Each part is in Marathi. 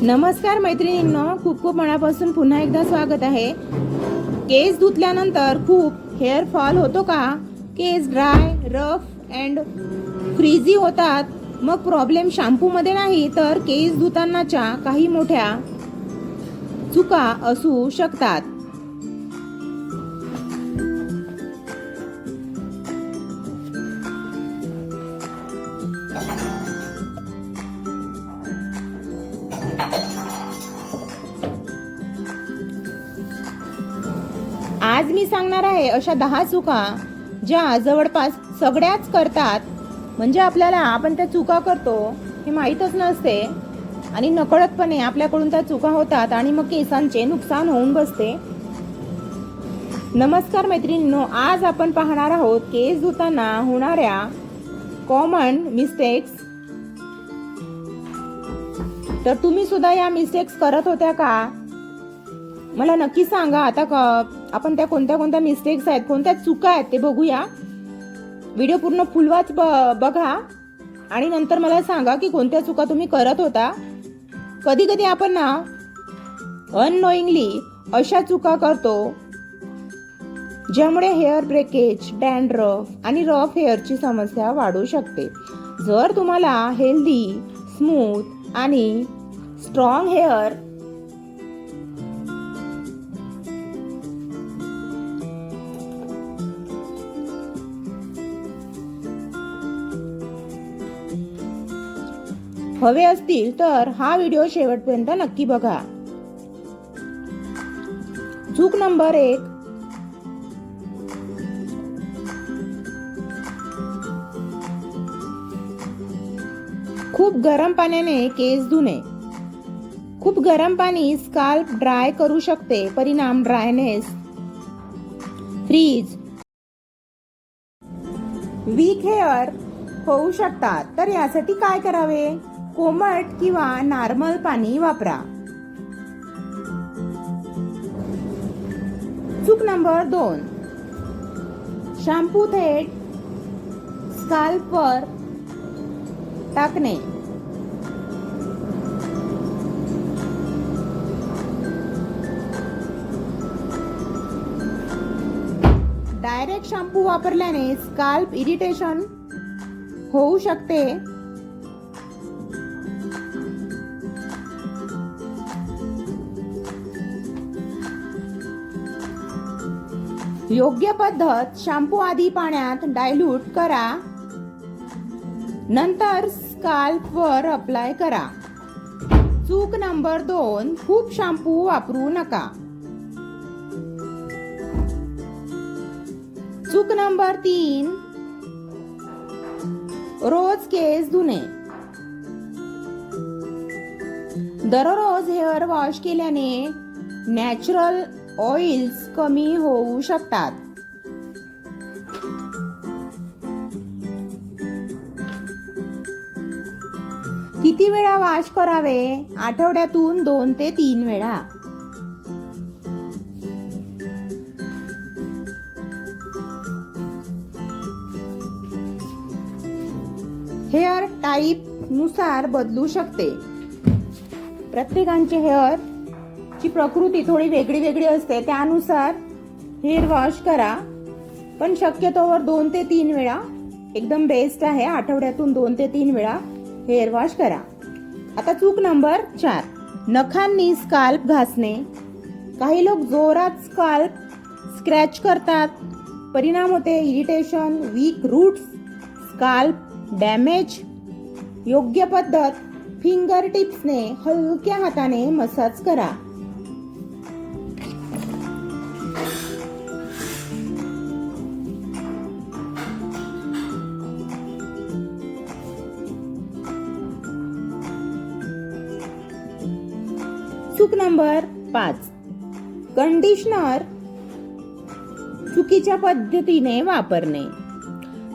नमस्कार मैत्रिणींनो, खूप खूप मनापासून पुन्हा एकदा स्वागत आहे. केस धुतल्यानंतर खूप हेअर फॉल होतो का? केस ड्राय, रफ अँड फ्रीझी होतात. मग प्रॉब्लेम शॅम्पूमध्ये नाही तर केस धुतानाच्या काही मोठ्या चुका असू शकतात. आज मी सांगणार आहे अशा 10 चुका ज्या जवळपास सगळ्याच करतात. म्हणजे आपल्याला आपण त्या चुका करतो हे माहीतच नसते आणि नकळतपणे आपल्याकडून त्या चुका होतात आणि मग केसांचे नुकसान होऊन बसते. नमस्कार मैत्रिणींनो, आज आपण पाहणार आहोत केस धुताना होणाऱ्या कॉमन मिस्टेक्स. तर तुम्ही सुद्धा या मिस्टेक्स करत होत्या का? मला नक्की सांगा. आता आपण त्या कोणत्या मिस्टेक्स आहेत, कोणत्या चुका आहेत ते बघूया. व्हिडिओ पूर्ण फुलवाच बघा आणि नंतर मला सांगा की कोणत्या चुका तुम्ही करत होता. कधी कधी आपण ना अननोईंगली अशा चुका करतो ज्यामुळे हेअर ब्रेकेज, डॅन्ड्रफ आणि रफ हेअरची समस्या वाढू शकते. जर तुम्हाला हेल्दी, स्मूथ आणि स्ट्रॉंग हेअर हवे असतील तर हा व्हिडिओ शेवटपर्यंत नक्की बघा. चूक नंबर 1, खूप गरम पाण्याने केस धुणे. खूप गरम पाणी स्काल्प ड्राय करू शकते. परिणाम ड्रायनेस, फ्रीज, वीक हेअर होऊ शकतात. तर यासाठी काय करावे? कोमट किंवा नॉर्मल पाणी वापरा. चूक नंबर 2, शॅम्पू थेट स्काल्पवर टाकणे. डायरेक्ट शॅम्पू वापरल्याने स्काल्प इरिटेशन होऊ शकते. योग्य पद्धत, शॅम्पू आधी पाण्यात डायल्यूट करा, नंतर स्काल्पवर अप्लाय करा. चूक नंबर 2, खूप शॅम्पू वापरू नका. चूक नंबर 3, रोज केस धुणे. दररोज हेअर वॉश केल्याने नॅचरल ऑइल्स कमी होऊ शकतात. किती वेळा वॉश करावे? आठवड्यातून 2 ते 3 वेळा. हेअर टाईप नुसार बदलू शकते. प्रत्येकांचे हेअर ची प्रकृती थोडी वेगळी असते. त्यानुसार हेअर वॉश करा, पण शक्यतोवर 2 ते 3 वेळा एकदम बेस्ट आहे. आठवड्यातून 2 ते 3 वेळा हेअर वॉश करा. आता चूक नंबर 4, नखांनी स्काल्प घासणे. काही लोक जोरात स्काल्प स्क्रॅच करतात. परिणाम होते irritation, weak roots, scalp damage. योग्य पद्धत, फिंगर टिप्सने हलक्या हाताने मसाज करा. चूक नंबर 5, कंडिशनर चुकीच्या पद्धतीने वापरणे.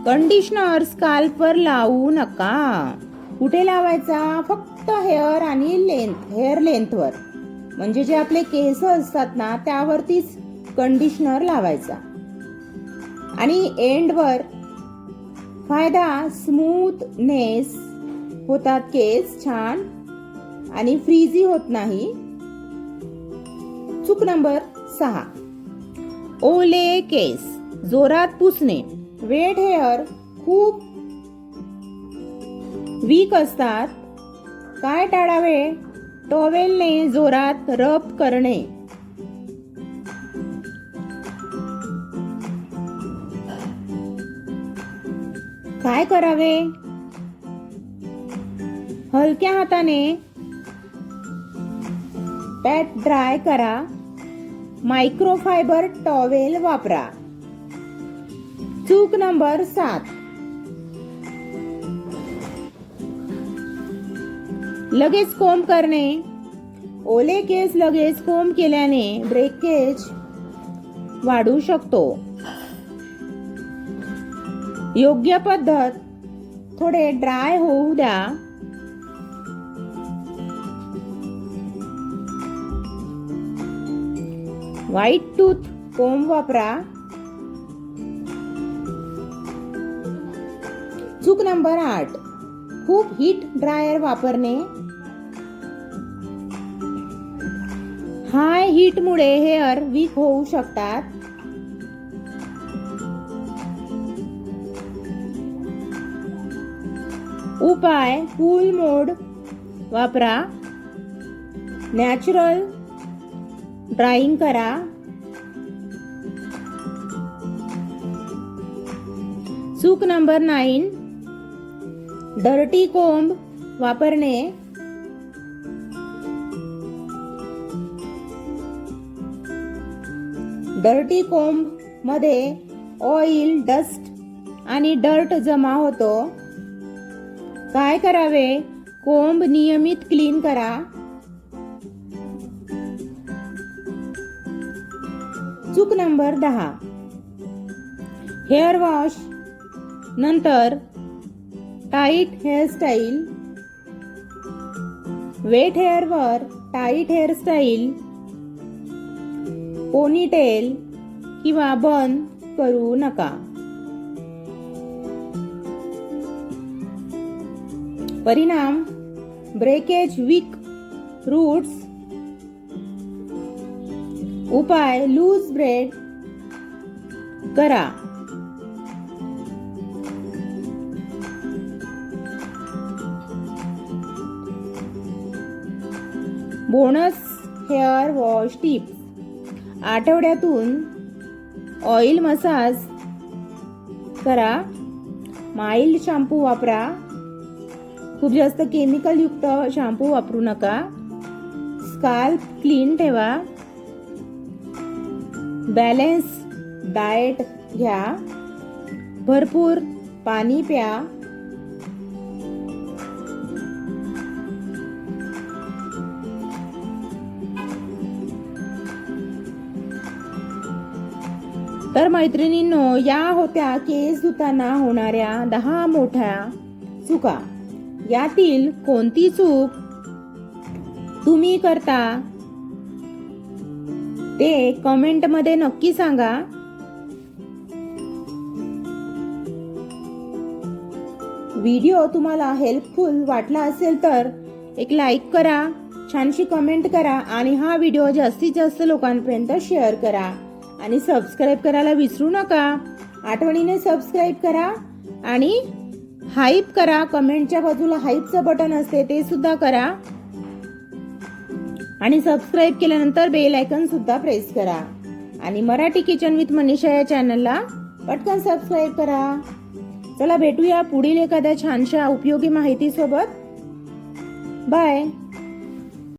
कंडिशनर स्काल्पवर लावू नका. कुठे लावायचा? फक्त हेअर आणि हेअर लेंथवर, म्हणजे जे आपले केस असतात ना त्यावरतीच कंडिशनर लावायचा. आणि एंडवर फायदा स्मूथनेस होतात केस छान. आणि फ्रीजी होत नाही. चूक नंबर 6. ओले केस जोरात पुसणे. वेट हेअर खूप वीक असतात. काय टाळावे? टॉवेलने जोरात रब करणे. काय करावे? हलक्या हाताने पॅट ड्राय करा. मायक्रोफायबर टॉवेल वापरा. चूक नंबर 7. लगेच कोंब करणे. ओले केस लगेच कोंब केल्याने ब्रेकेज वाढू शकतो. योग्य पद्धत थोडे ड्राय होऊ द्या. व्हाईट टूथ कोंब वापरा. चूक नंबर 8. खूप हीट ड्रायर वापरणे. हाय हीट मुळे हेअर वीक होऊ शकतात. उपाय कूल मोड वापरा. नॅचरल ड्राइंग करा. चूक नंबर 9. डर्टी कोंब वापरणे. डर्टी कोंब मध्ये ऑइल, डस्ट आणि डर्ट जमा होतो. काय करावे? कोंब नियमित क्लीन करा. चूक नंबर 10. हेअर वॉश नंतर टाईट हेअरस्टाईल. वेट हेअरवर टाईट हेअरस्टाईल, पोनीटेल किंवा बन करू नका. परिणाम ब्रेकेज, वीक रूट्स. उपाय लूज ब्रेड करा. Bonus hair wash tips. आठवड्यातून ऑइल मसाज करा. माइल्ड शॅम्पू वापरा. खूप जास्त केमिकल युक्त शॅम्पू वापरू नका. स्काल्प क्लीन ठेवा. बॅलन्स डाएट घ्या. भरपूर पाणी प्या. तर मैत्रिणींनो, या होत्या केस धुताना होणाऱ्या 10 मोठ्या चुका. यातील कोणती चूक तुम्ही करता ते कमेंट मध्ये नक्की सांगा. व्हिडिओ तुम्हाला हेल्पफुल वाटला असेल तर एक लाईक करा, छानशी कमेंट करा आणि हा व्हिडिओ जास्तीत जास्त लोकांपर्यंत शेअर करा आणि सबस्क्राईब करायला विसरू नका. आठवणीने सबस्क्राईब करा आणि हाईप करा. कमेंटच्या बाजूला हाईपचं बटन असते ते सुद्धा करा आणि सबस्क्राईब केल्यानंतर बेल आयकॉन सुद्धा प्रेस करा आणि मराठी किचन विथ मनीषा या चॅनलला पटकन सबस्क्राईब करा. चला भेटूया पुढील एखाद्या छानशा उपयोगी माहिती सोबत. बाय.